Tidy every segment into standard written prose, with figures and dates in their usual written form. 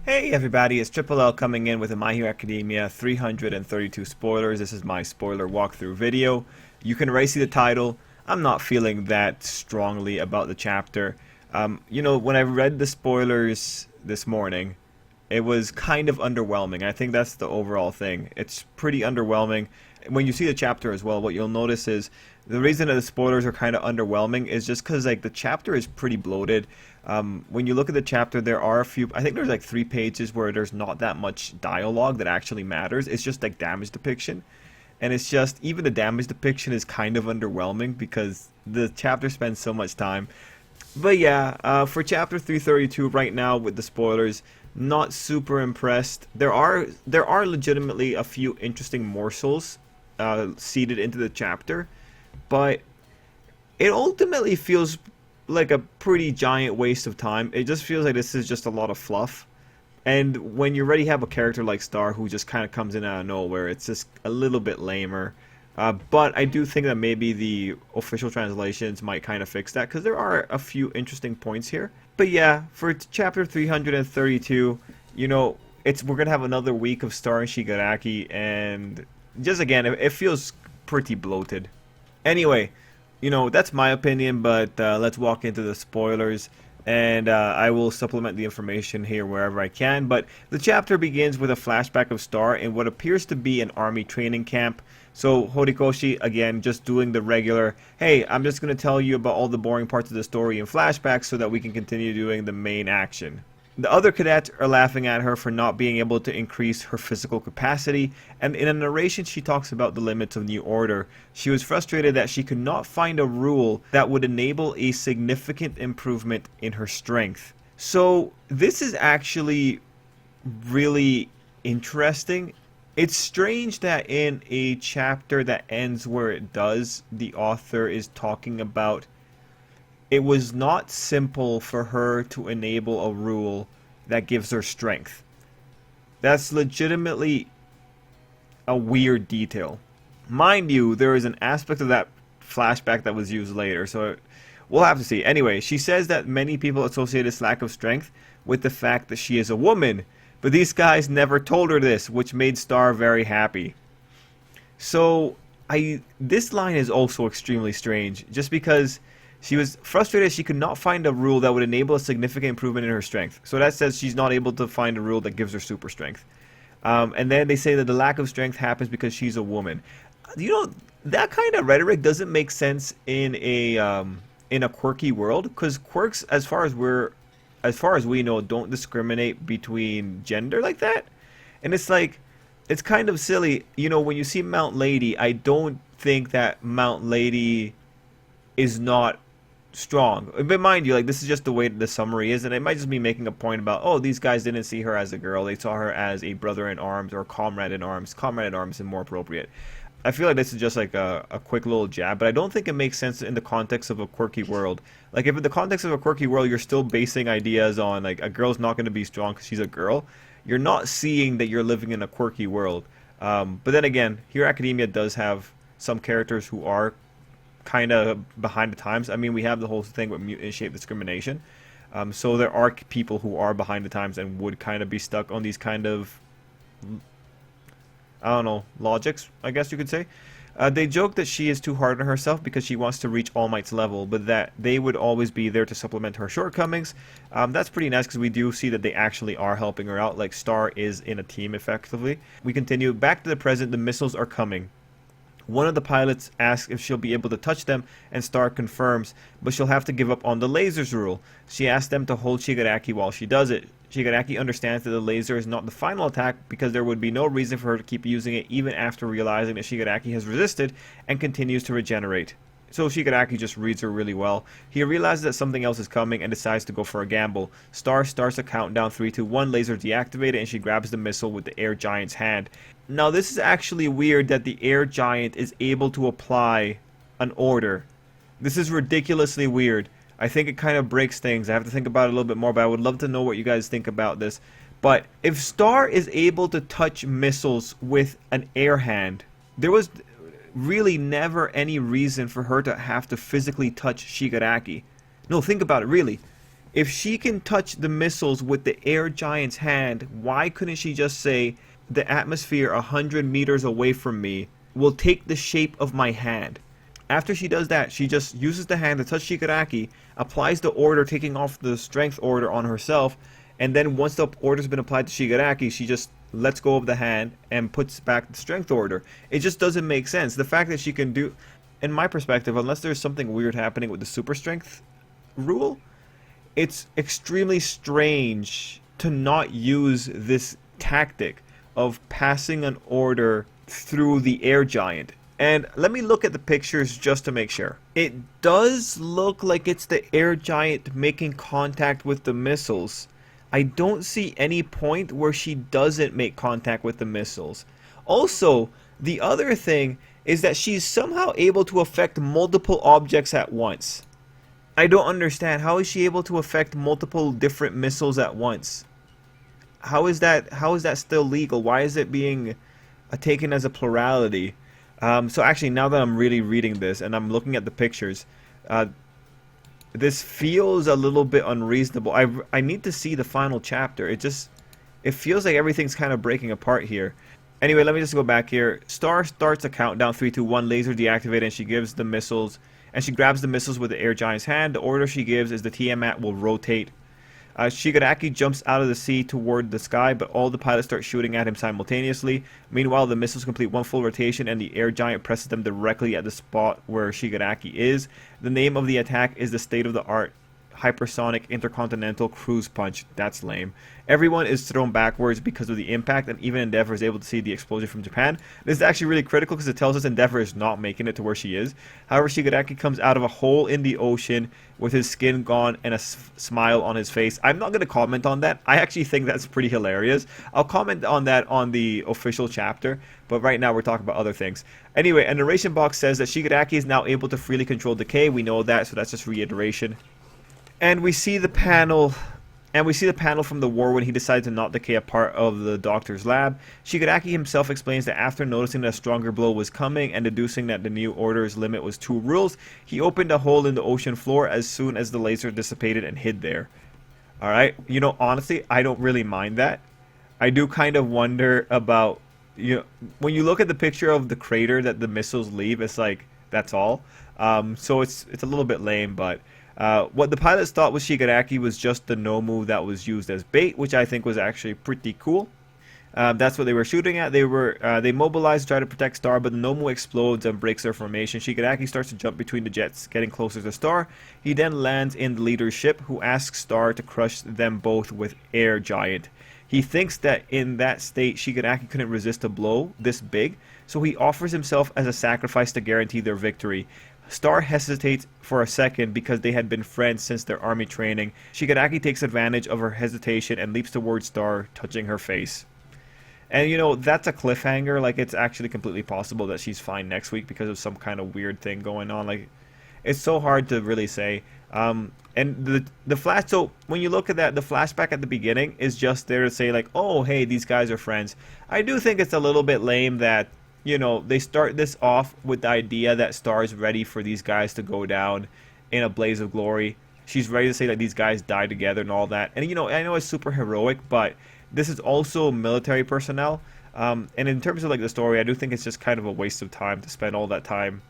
Hey everybody, it's Tripl-L coming in with a My Hero Academia 332 spoilers. This is my spoiler walkthrough video. You can already see the title. I'm not feeling that strongly about the chapter. When I read the spoilers this morning, it was kind of underwhelming. I think that's the overall thing. It's pretty underwhelming. When you see the chapter as well, what you'll notice is the reason that the spoilers are kind of underwhelming is just because the chapter is pretty bloated. When you look at the chapter, there are a few, I think there's 3 pages where there's not that much dialogue that actually matters. It's just damage depiction. And it's just, even the damage depiction is kind of underwhelming because the chapter spends so much time. But yeah, for chapter 332 right now with the spoilers, not super impressed. There are legitimately a few interesting morsels seeded into the chapter, but it ultimately feels like a pretty giant waste of time. It just feels like this is just a lot of fluff. And when you already have a character like Star who just kind of comes in out of nowhere, it's just a little bit lamer. But I do think that maybe the official translations might kind of fix that, because there are a few interesting points here. But yeah, for chapter 332, we're gonna have another week of Star and Shigaraki, and just again, it feels pretty bloated. Anyway, that's my opinion, but let's walk into the spoilers. And I will supplement the information here wherever I can. But the chapter begins with a flashback of Star in what appears to be an army training camp. So Horikoshi, again, just doing the regular, hey, I'm just going to tell you about all the boring parts of the story in flashbacks so that we can continue doing the main action. The other cadets are laughing at her for not being able to increase her physical capacity, and in a narration she talks about the limits of New Order. She was frustrated that she could not find a rule that would enable a significant improvement in her strength. So this is actually really interesting. It's strange that in a chapter that ends where it does, the author is talking about it was not simple for her to enable a rule that gives her strength. That's legitimately a weird detail. Mind you, there is an aspect of that flashback that was used later, so we'll have to see. Anyway, she says that many people associate this lack of strength with the fact that she is a woman, but these guys never told her this, which made Star very happy. So, this line is also extremely strange, just because she was frustrated she could not find a rule that would enable a significant improvement in her strength. So that says she's not able to find a rule that gives her super strength. And then they say that the lack of strength happens because she's a woman. That kind of rhetoric doesn't make sense in a quirky world, because quirks, as far as we know, don't discriminate between gender like that. And it's kind of silly. When you see Mount Lady, I don't think that Mount Lady is not strong. But mind you, this is just the way the summary is, and it might just be making a point about, oh, these guys didn't see her as a girl, they saw her as a brother in arms or comrade in arms. Comrade in arms is more appropriate. I feel like this is just a quick little jab, but I don't think it makes sense in the context of a quirky world. If in the context of a quirky world you're still basing ideas on a girl's not going to be strong because she's a girl, you're not seeing that you're living in a quirky world. But then again, Hero Academia does have some characters who are kind of behind the times. I mean, we have the whole thing with mutant shape discrimination. So there are people who are behind the times and would kind of be stuck on these kind of, I don't know, logics, I guess you could say. They joke that she is too hard on herself because she wants to reach All Might's level, but that they would always be there to supplement her shortcomings. That's pretty nice, because we do see that they actually are helping her out, like Star is in a team effectively. We continue. Back to the present, the missiles are coming. One of the pilots asks if she'll be able to touch them, and Star confirms, but she'll have to give up on the lasers rule. She asks them to hold Shigaraki while she does it. Shigaraki understands that the laser is not the final attack, because there would be no reason for her to keep using it even after realizing that Shigaraki has resisted and continues to regenerate. So Shigaraki just reads her really well. He realizes that something else is coming and decides to go for a gamble. Star starts a countdown, 3, 2, 1, laser deactivated, and she grabs the missile with the air giant's hand. Now this is actually weird that the air giant is able to apply an order. This is ridiculously weird. I think it kind of breaks things. I have to think about it a little bit more, but I would love to know what you guys think about this. But if Star is able to touch missiles with an air hand, there was really never any reason for her to have to physically touch Shigaraki. No, think about it, really. If she can touch the missiles with the air giant's hand, why couldn't she just say, the atmosphere 100 meters away from me will take the shape of my hand? After she does that, she just uses the hand to touch Shigaraki, applies the order, taking off the strength order on herself, and then once the order's been applied to Shigaraki, she just lets go of the hand and puts back the strength order. It just doesn't make sense. The fact that she can do, in my perspective, unless there's something weird happening with the super strength rule, it's extremely strange to not use this tactic of passing an order through the air giant. And let me look at the pictures just to make sure. It does look like it's the air giant making contact with the missiles. I don't see any point where she doesn't make contact with the missiles. Also, the other thing is that she's somehow able to affect multiple objects at once. I don't understand. How is she able to affect multiple different missiles at once? How is that still legal? Why is it being taken as a plurality? So actually, now that I'm really reading this and I'm looking at the pictures, this feels a little bit unreasonable. I need to see the final chapter. It feels like everything's kind of breaking apart here. Anyway, let me just go back here. Star starts a countdown, 3, 2, 1, laser deactivated, and she gives the missiles, and she grabs the missiles with the air giant's hand. The order she gives is the Tiamat will rotate. Shigaraki jumps out of the sea toward the sky, but all the pilots start shooting at him simultaneously. Meanwhile, the missiles complete one full rotation, and the air giant presses them directly at the spot where Shigaraki is. The name of the attack is the state-of-the-art hypersonic intercontinental cruise punch. That's lame. Everyone is thrown backwards because of the impact, and even Endeavor is able to see the explosion from Japan. This is actually really critical because it tells us Endeavor is not making it to where she is. However, Shigaraki comes out of a hole in the ocean with his skin gone and a smile on his face. I'm not going to comment on that. I actually think that's pretty hilarious. I'll comment on that on the official chapter, but right now we're talking about other things. Anyway, a narration box says that Shigaraki is now able to freely control decay. We know that, so that's just reiteration. And we see the panel, from the war when he decided to not decay a part of the doctor's lab. Shigaraki himself explains that after noticing that a stronger blow was coming and deducing that the new order's limit was 2 rules, he opened a hole in the ocean floor as soon as the laser dissipated and hid there. Alright, you know, honestly, I don't really mind that. I do kind of wonder about, you know, when you look at the picture of the crater that the missiles leave, it's like, that's all. So it's a little bit lame, but what the pilots thought was Shigaraki was just the Nomu that was used as bait, which I think was actually pretty cool. That's what they were shooting at. They mobilized to try to protect Star, but the Nomu explodes and breaks their formation. Shigaraki starts to jump between the jets, getting closer to Star. He then lands in the leader's ship, who asks Star to crush them both with Air Giant. He thinks that in that state, Shigaraki couldn't resist a blow this big, so he offers himself as a sacrifice to guarantee their victory. Star hesitates for a second because they had been friends since their army training. Shigaraki takes advantage of her hesitation and leaps towards Star, touching her face. And you know, that's a cliffhanger. Like, it's actually completely possible that she's fine next week because of some kind of weird thing going on. Like, it's so hard to really say. And so when you look at that, the flashback at the beginning is just there to say like, oh, hey, these guys are friends. I do think it's a little bit lame that, you know, they start this off with the idea that Star's ready for these guys to go down in a blaze of glory. She's ready to say that these guys died together and all that. And, you know, I know it's super heroic, but this is also military personnel. And in terms of, like, the story, I do think it's just kind of a waste of time to spend all that time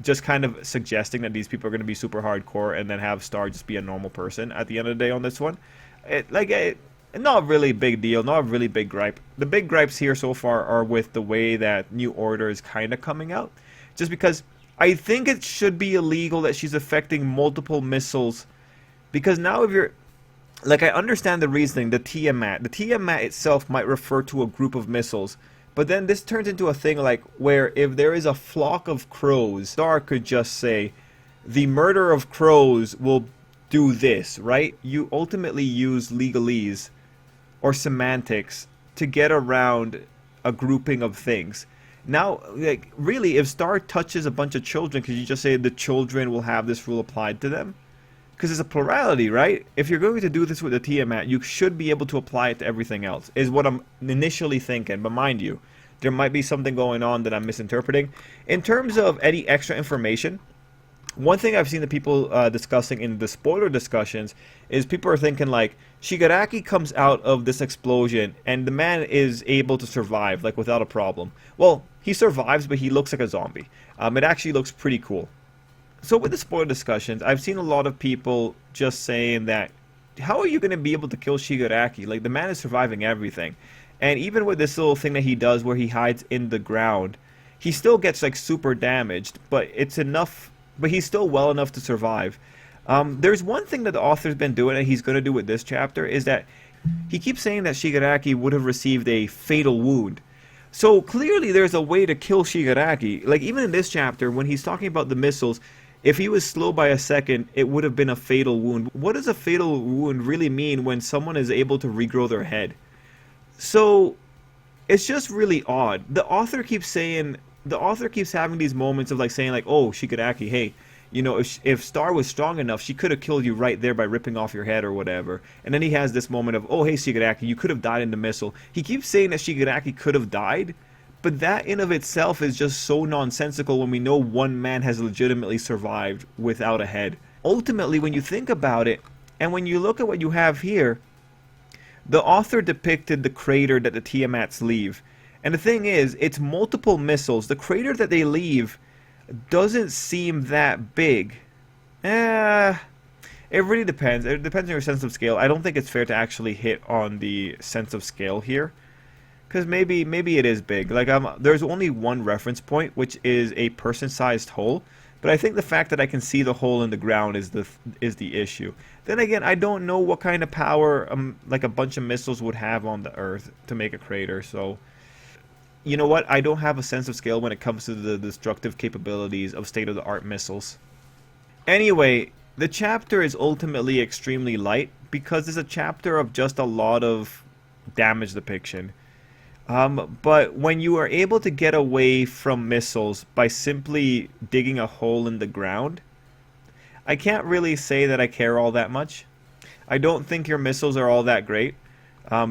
just kind of suggesting that these people are going to be super hardcore and then have Star just be a normal person at the end of the day on this one. Not really big deal, not a really big gripe. The big gripes here so far are with the way that New Order is kind of coming out. Just because I think it should be illegal that she's affecting multiple missiles. Because now if you're... Like, I understand the reasoning, the Tiamat. The Tiamat itself might refer to a group of missiles. But then this turns into a thing like where if there is a flock of crows, Star could just say, the murder of crows will do this, right? You ultimately use legalese or semantics to get around a grouping of things. Now, like, really, if Star touches a bunch of children, could you just say the children will have this rule applied to them? Because it's a plurality, right? If you're going to do this with the Tiamat, you should be able to apply it to everything else, is what I'm initially thinking. But mind you, there might be something going on that I'm misinterpreting. In terms of any extra information, One thing I've seen the people discussing in the spoiler discussions is people are thinking like Shigaraki comes out of this explosion and the man is able to survive like without a problem. Well, he survives, but he looks like a zombie. It actually looks pretty cool. So with the spoiler discussions, I've seen a lot of people just saying that how are you going to be able to kill Shigaraki? Like the man is surviving everything. And even with this little thing that he does where he hides in the ground, he still gets like super damaged, but it's enough, but he's still well enough to survive. There's one thing that the author's been doing and he's going to do with this chapter is that he keeps saying that Shigaraki would have received a fatal wound. So clearly there's a way to kill Shigaraki. Like even in this chapter, when he's talking about the missiles, if he was slow by a second, it would have been a fatal wound. What does a fatal wound really mean when someone is able to regrow their head? So it's just really odd. The author keeps having these moments of like saying like, oh, Shigaraki, hey, you know, if Star was strong enough, she could have killed you right there by ripping off your head or whatever. And then he has this moment of, oh, hey, Shigaraki, you could have died in the missile. He keeps saying that Shigaraki could have died, but that in of itself is just so nonsensical when we know one man has legitimately survived without a head. Ultimately, when you think about it, and when you look at what you have here, the author depicted the crater that the Tiamats leave. And the thing is, it's multiple missiles. The crater that they leave doesn't seem that big. It really depends. It depends on your sense of scale. I don't think it's fair to actually hit on the sense of scale here. Because maybe it is big. Like there's only one reference point, which is a person-sized hole. But I think the fact that I can see the hole in the ground is the issue. Then again, I don't know what kind of power like a bunch of missiles would have on the Earth to make a crater. So, you know what? I don't have a sense of scale when it comes to the destructive capabilities of state-of-the-art missiles. Anyway, the chapter is ultimately extremely light because it's a chapter of just a lot of damage depiction. But when you are able to get away from missiles by simply digging a hole in the ground, I can't really say that I care all that much. I don't think your missiles are all that great,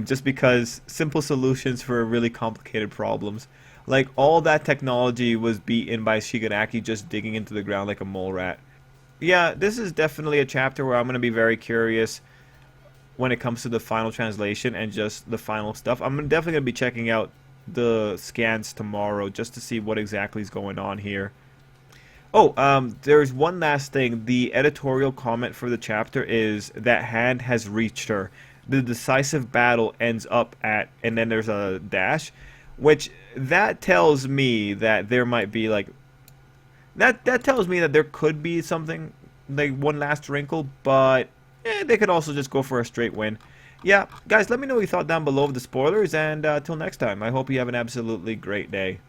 just because simple solutions for really complicated problems. Like, all that technology was beaten by Shigaraki just digging into the ground like a mole rat. Yeah, this is definitely a chapter where I'm going to be very curious when it comes to the final translation and just the final stuff. I'm definitely going to be checking out the scans tomorrow just to see what exactly is going on here. Oh, there's one last thing. The editorial comment for the chapter is that hand has reached her. The decisive battle ends up at, and then there's a dash, which that tells me that there might be like, that tells me that there could be something, like one last wrinkle, but they could also just go for a straight win. Yeah, guys, let me know what you thought down below of the spoilers, and till next time, I hope you have an absolutely great day.